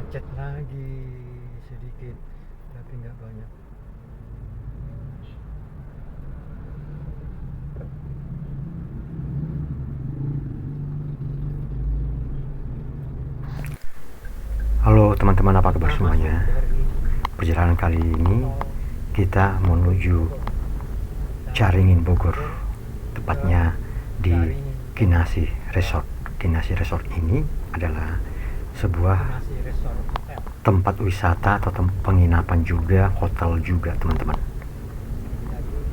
macet lagi sedikit tapi nggak banyak. Halo teman-teman, apa kabar semuanya? Perjalanan kali ini kita menuju Caringin, Bogor, tepatnya di Kinasi Resort. Kinasi Resort ini adalah sebuah tempat wisata atau penginapan juga, hotel juga teman-teman.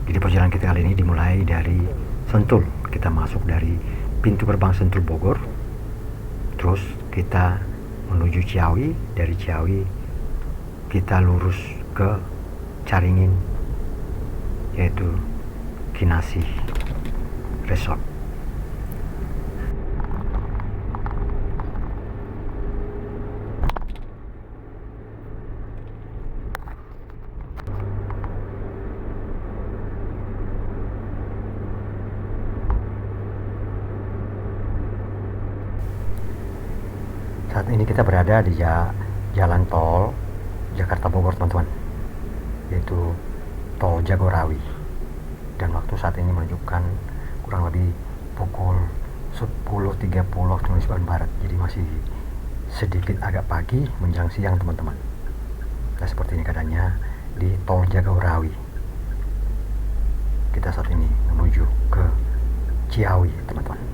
Jadi perjalanan kita kali ini dimulai dari Sentul. Kita masuk dari pintu gerbang Sentul Bogor, terus kita menuju Ciawi. Dari Ciawi kita lurus ke Caringin, yaitu Kinasi Resort. Saat ini kita berada di jalan tol Jakarta Bogor teman-teman, yaitu tol Jagorawi, dan waktu saat ini menunjukkan kurang lebih pukul 10.30 waktu Indonesia Barat. Jadi masih sedikit agak pagi menjelang siang teman-teman. Nah, seperti ini keadaannya di tol Jagorawi. Kita saat ini menuju ke Ciawi teman-teman.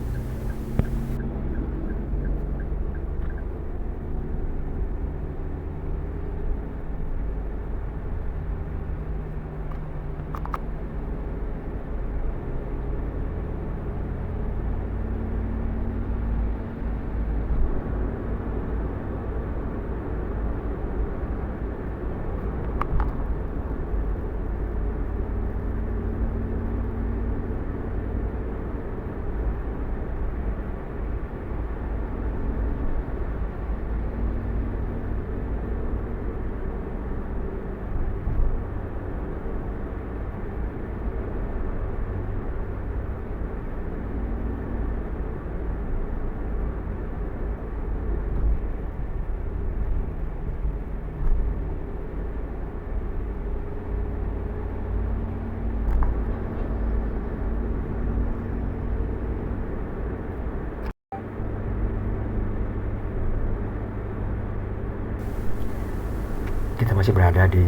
Kita masih berada di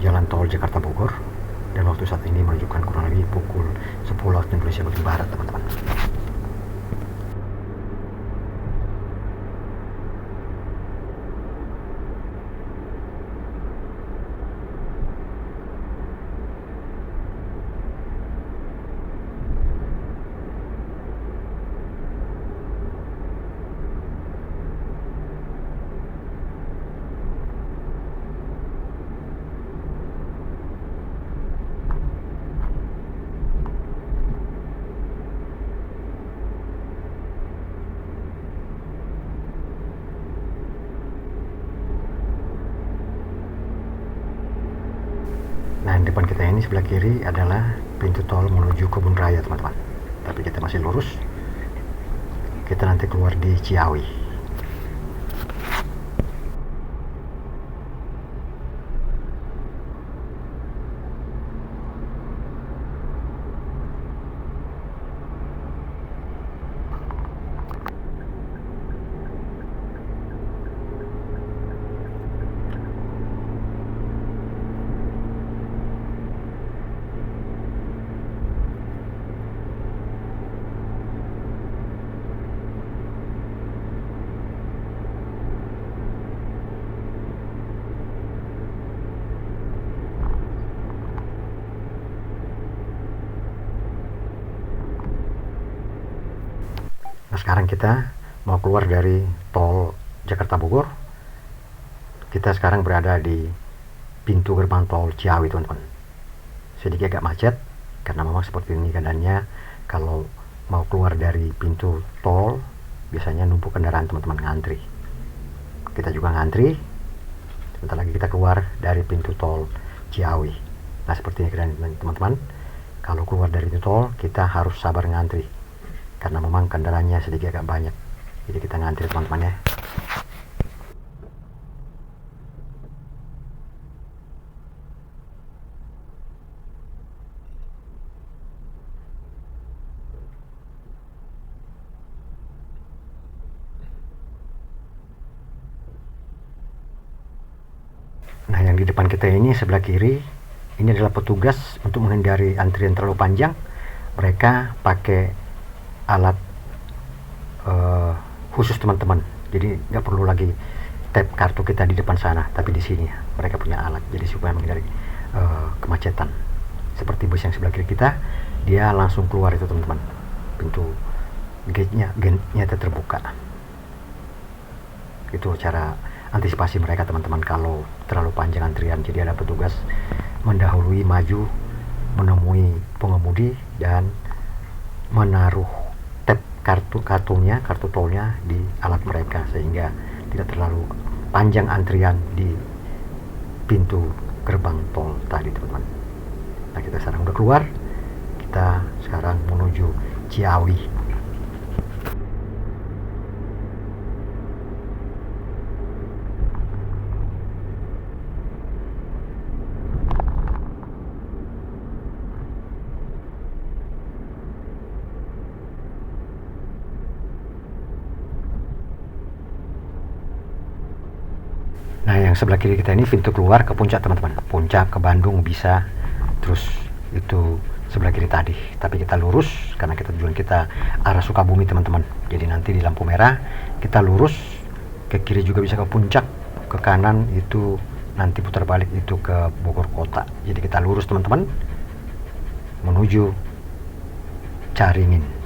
jalan tol Jakarta Bogor, dan waktu saat ini menunjukkan kurang lebih pukul 10 waktu Indonesia Barat teman-teman. Nah, di depan kita ini sebelah kiri adalah pintu tol menuju Kebun Raya teman-teman. Tapi kita masih lurus. Kita nanti keluar di Ciawi. Nah, sekarang kita mau keluar dari tol Jakarta Bogor. Kita sekarang berada di pintu gerbang tol Ciawi teman-teman. Sedikit agak macet karena memang seperti ini keadaannya. Kalau mau keluar dari pintu tol biasanya numpuk kendaraan teman-teman, ngantri. Kita juga ngantri. Sebentar lagi kita keluar dari pintu tol Ciawi. Nah, seperti ini keadaan teman-teman. Kalau keluar dari pintu tol kita harus sabar ngantri karena memang kendaraannya sedikit agak banyak. Jadi kita ngantri teman-teman ya. Nah, yang di depan kita ini sebelah kiri, ini adalah petugas untuk menghindari antrian terlalu panjang. Mereka pakai alat khusus teman-teman. Jadi nggak perlu lagi tap kartu kita di depan sana, tapi di sini mereka punya alat. Jadi supaya menghindari kemacetan. Seperti bus yang sebelah kiri kita, dia langsung keluar itu teman-teman. Pintu gate-nya terbuka. Itu cara antisipasi mereka teman-teman kalau terlalu panjang antrian. Jadi ada petugas mendahului maju menemui pengemudi dan menaruh tap kartu tolnya di alat mereka sehingga tidak terlalu panjang antrian di pintu gerbang tol tadi teman-teman. Nah, kita sekarang udah keluar, kita sekarang menuju Ciawi. Nah, yang sebelah kiri kita ini pintu keluar ke puncak teman-teman. Puncak ke Bandung bisa, terus itu sebelah kiri tadi. Tapi kita lurus karena tujuan kita arah Sukabumi teman-teman. Jadi nanti di lampu merah kita lurus ke kiri juga bisa ke puncak, ke kanan itu nanti putar balik itu ke Bogor kota. Jadi kita lurus teman-teman menuju Caringin.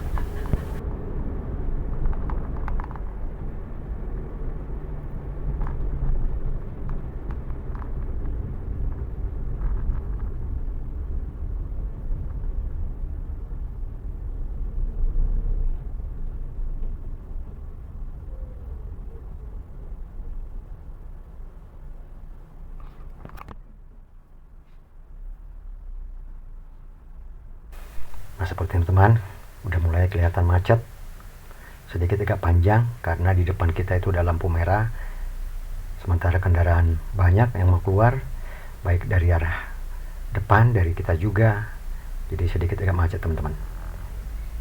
Nah, seperti ini teman, udah mulai kelihatan macet, sedikit agak panjang karena di depan kita itu udah lampu merah, sementara kendaraan banyak yang mau keluar, baik dari arah depan, dari kita juga, jadi sedikit agak macet teman-teman.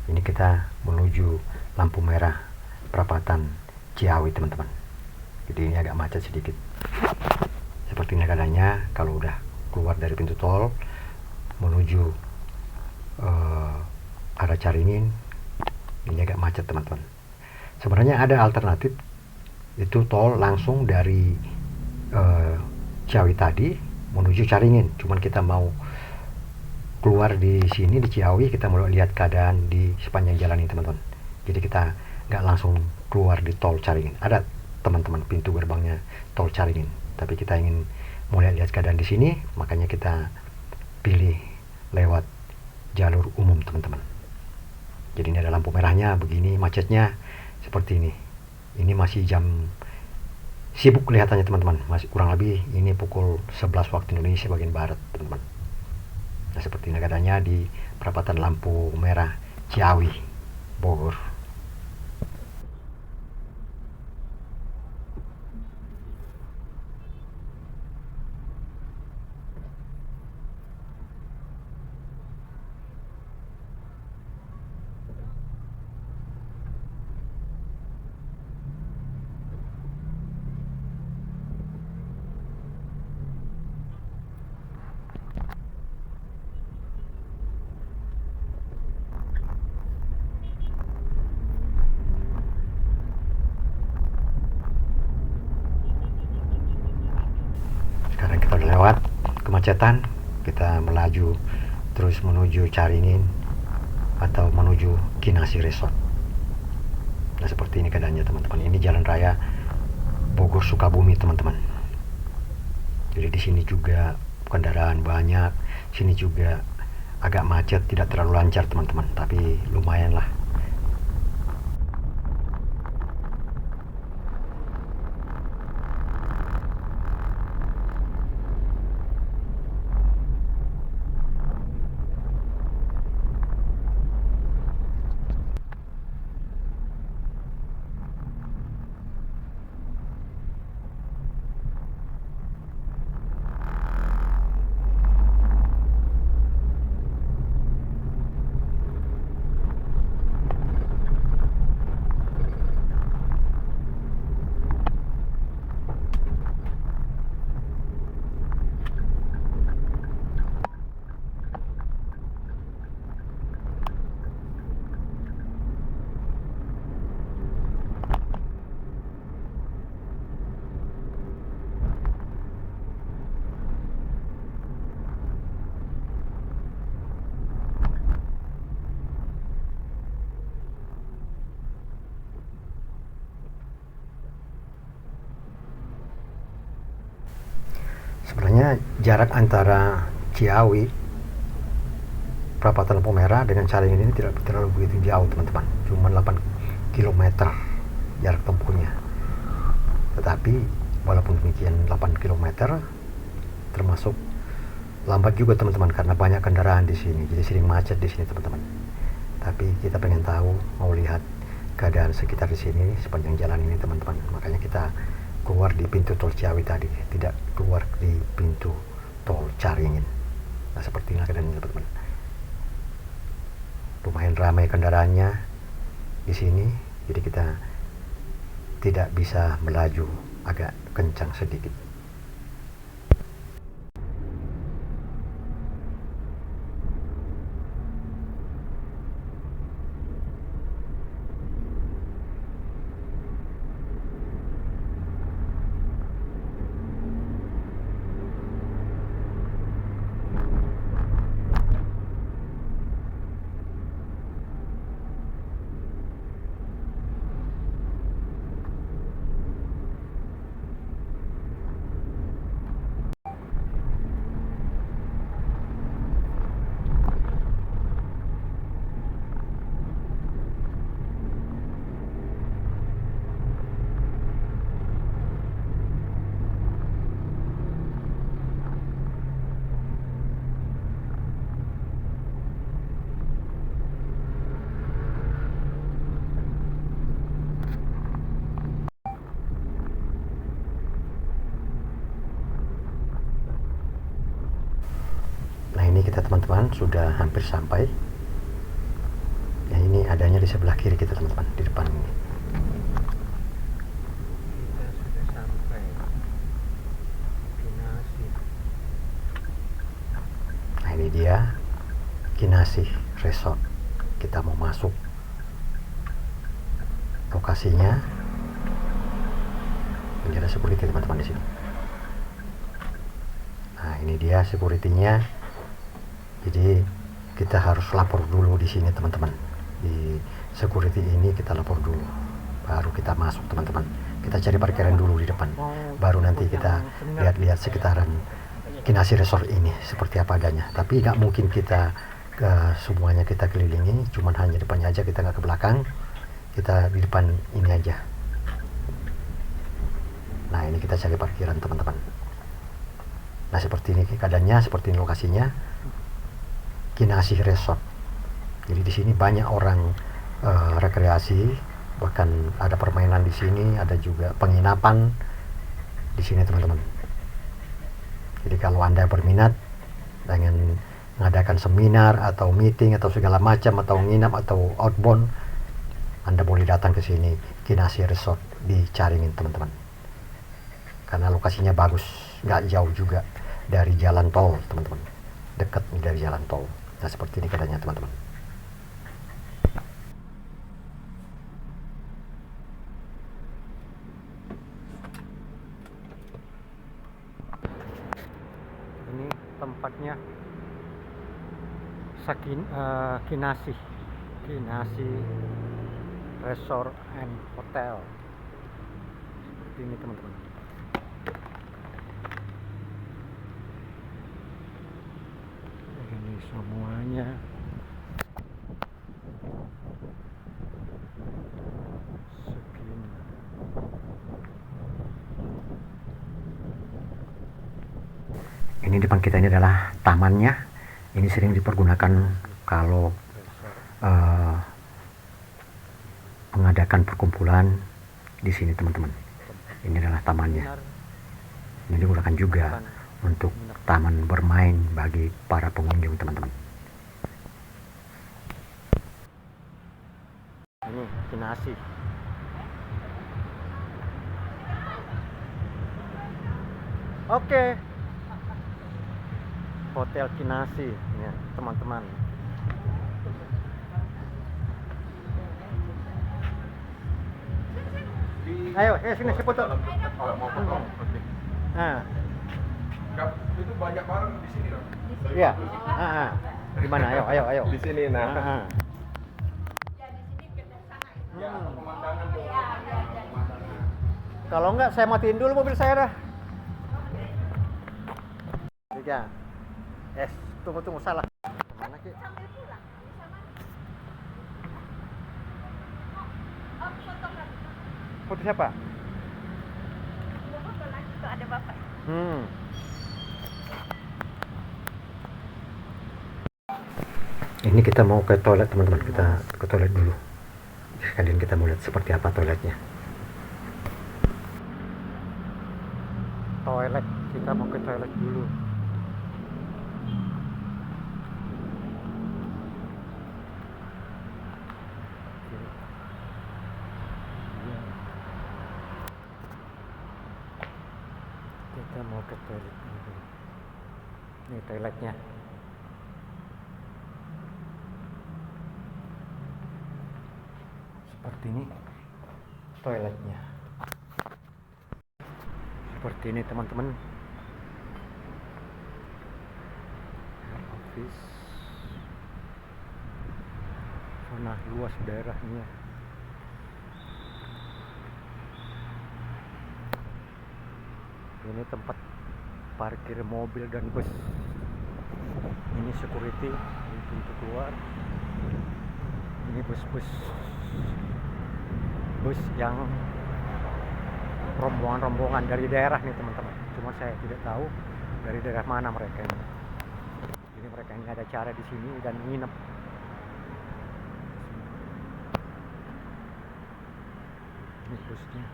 Ini kita menuju lampu merah perapatan Ciawi teman-teman, jadi ini agak macet sedikit. Seperti ini keadaannya kalau udah keluar dari pintu tol menuju arah Caringin, ini agak macet teman-teman. Sebenarnya ada alternatif, itu tol langsung dari Ciawi tadi menuju Caringin, cuman kita mau keluar di sini di Ciawi, kita mau lihat keadaan di sepanjang jalan ini teman-teman. Jadi kita nggak langsung keluar di tol Caringin, ada teman-teman pintu gerbangnya tol Caringin, tapi kita ingin mulai lihat keadaan di sini, makanya kita pilih lewat jalur umum teman-teman. Jadi ini ada lampu merahnya, begini macetnya seperti ini. Ini masih jam sibuk kelihatannya teman-teman, masih kurang lebih ini pukul 11 waktu Indonesia bagian barat teman-teman. Nah, seperti ini keadaannya di perapatan lampu merah Ciawi, Bogor. Sekarang kita udah lewat kemacetan, kita melaju terus menuju Caringin atau menuju Kinasi Resort. Nah, seperti ini keadaannya teman-teman. Ini jalan raya Bogor Sukabumi teman-teman. Jadi di sini juga kendaraan banyak, sini juga agak macet, tidak terlalu lancar teman-teman, tapi lumayan lah. sebenarnya jarak antara Ciawi, perapatan Lampu Merah dengan Caringin ini tidak terlalu begitu jauh teman-teman, cuma 8 km jarak tempuhnya. Tetapi walaupun demikian 8 km termasuk lambat juga teman-teman, karena banyak kendaraan di sini, jadi sering macet di sini teman-teman. Tapi kita pengen tahu, mau lihat keadaan sekitar di sini sepanjang jalan ini teman-teman, makanya kita keluar di pintu tol Ciawi tadi, tidak keluar di pintu tol Caringin. Nah seperti inilah keadaannya teman-teman. Lumayan ramai kendaraannya di sini, jadi kita tidak bisa melaju, agak kencang sedikit. Nah ini kita teman-teman sudah hampir sampai. Ya ini adanya di sebelah kiri kita teman-teman, di depan ini. Kita sudah sampai Kinasi. Nah ini dia Kinasi Resort. Kita mau masuk lokasinya. Ini ada security teman-teman di sini. Nah ini dia security-nya. Jadi kita harus lapor dulu di sini teman-teman. Di security ini kita lapor dulu, baru kita masuk teman-teman. Kita cari parkiran dulu di depan, baru nanti kita lihat-lihat sekitaran Kinasi Resort ini seperti apa adanya. Tapi nggak mungkin kita ke semuanya kita kelilingi, cuman hanya depannya aja, kita nggak ke belakang, kita di depan ini aja. Nah ini kita cari parkiran teman-teman. Nah seperti ini keadaannya, seperti ini lokasinya, Kinasi Resort. Jadi di sini banyak orang rekreasi, bahkan ada permainan di sini, ada juga penginapan di sini teman-teman. Jadi kalau Anda berminat dengan mengadakan seminar atau meeting atau segala macam, atau nginap atau outbound, Anda boleh datang ke sini, Kinasi Resort di Caringin teman-teman. Karena lokasinya bagus, nggak jauh juga dari jalan tol teman-teman, dekat dari jalan tol. Nah seperti ini keadaannya teman-teman. Ini tempatnya Kinasi Resort and Hotel. Seperti ini teman-teman. Ini semuanya segini. Ini depan kita ini adalah tamannya. Ini sering dipergunakan kalau mengadakan perkumpulan di sini teman-teman. Ini adalah tamannya. Ini digunakan juga untuk taman bermain bagi para pengunjung teman-teman. Ini Kinasi. Oke. Hotel Kinasi ya, teman-teman. Ayo, sini saya foto. Nah, Itu banyak barang di sini loh. iya. Di mana? Ayo. Di sini nah. Hmm. Ya, pemandangan tuh. Kalau enggak saya matiin dulu mobil saya dah. Tiga. Tunggu salah. Kemana Ki? Sambil pulang bisa mana? Oh, fotografi. Foto siapa? Dua foto lagi tuh ada bapak. Ini kita mau ke toilet teman-teman, kita ke toilet dulu. Sekalian kita mau lihat seperti apa toiletnya. Toilet, kita mau ke toilet dulu. Kita mau ke toilet dulu. Ini toiletnya. Seperti ini toiletnya. Seperti ini teman-teman. Office. Zona luas daerahnya. Ini tempat parkir mobil dan bus. Ini security di pintu keluar. Ini bus yang rombongan dari daerah nih teman-teman. Cuma saya tidak tahu dari daerah mana mereka ini. Jadi mereka ini ada acara di sini dan nginep. Ini busnya.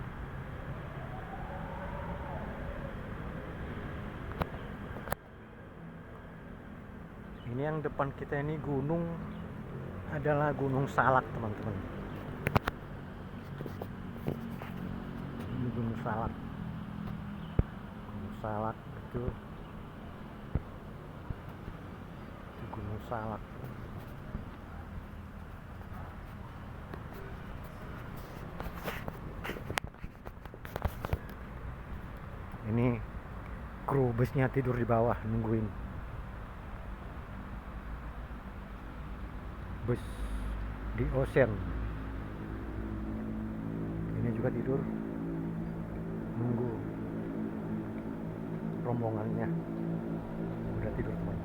Ini yang depan kita ini gunung adalah Gunung Salak teman-teman. Ini Gunung Salak. Gunung Salak itu Gunung Salak. Ini kru busnya tidur di bawah nungguin bus di Ocean. Ini juga tidur nunggu rombongannya. Udah tidur teman.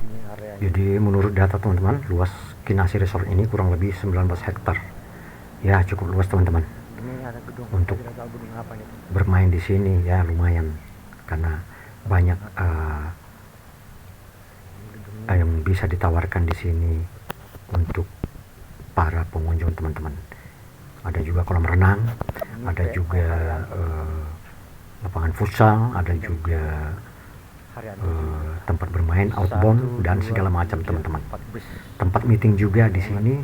Ini areanya. Jadi menurut data teman-teman, luas Kinasi Resort ini kurang lebih 19 hektar. Ya cukup luas teman-teman. Ini ada gedung untuk gedung apa nih? Bermain di sini ya lumayan karena banyak yang bisa ditawarkan di sini untuk para pengunjung teman-teman. Ada juga kolam renang, ada juga lapangan futsal, ada juga tempat bermain outbound dan segala macam teman-teman. Tempat meeting juga di sini,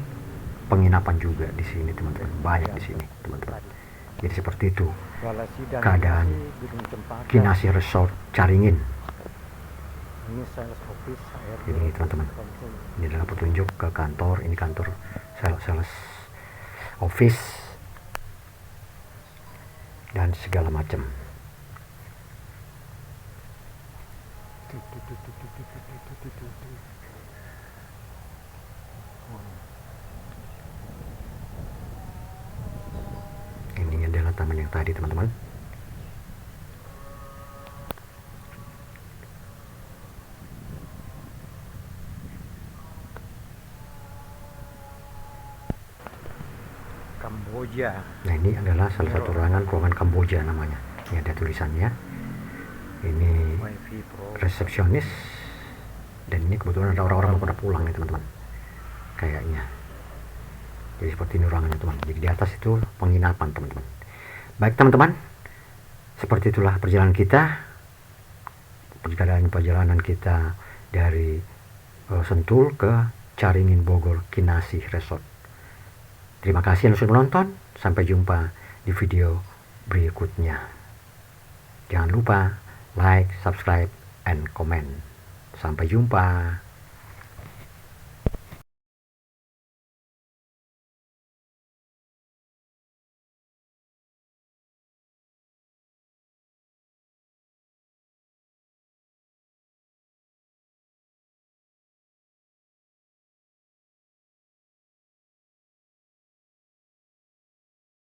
penginapan juga di sini teman-teman. Banyak di sini teman-teman. Jadi seperti itu keadaan Kinasi Resort Caringin. Ini sales office ini teman-teman. Ini adalah petunjuk ke kantor. Ini kantor sales office dan segala macam. Ini adalah taman yang tadi teman-teman. Kamboja. Nah ini adalah salah satu ruangan Kamboja namanya. Ini ada tulisannya. Ini resepsionis. Dan ini kebetulan ada orang-orang yang pada pulang nih teman-teman. Kayaknya. Jadi seperti ini ruangannya teman. Jadi di atas itu penginapan teman-teman. Baik teman-teman. Seperti itulah perjalanan kita. Perjalanan kita dari Sentul ke Caringin Bogor Kinasi Resort. Terima kasih yang sudah menonton. Sampai jumpa di video berikutnya. Jangan lupa like, subscribe, and comment. Sampai jumpa.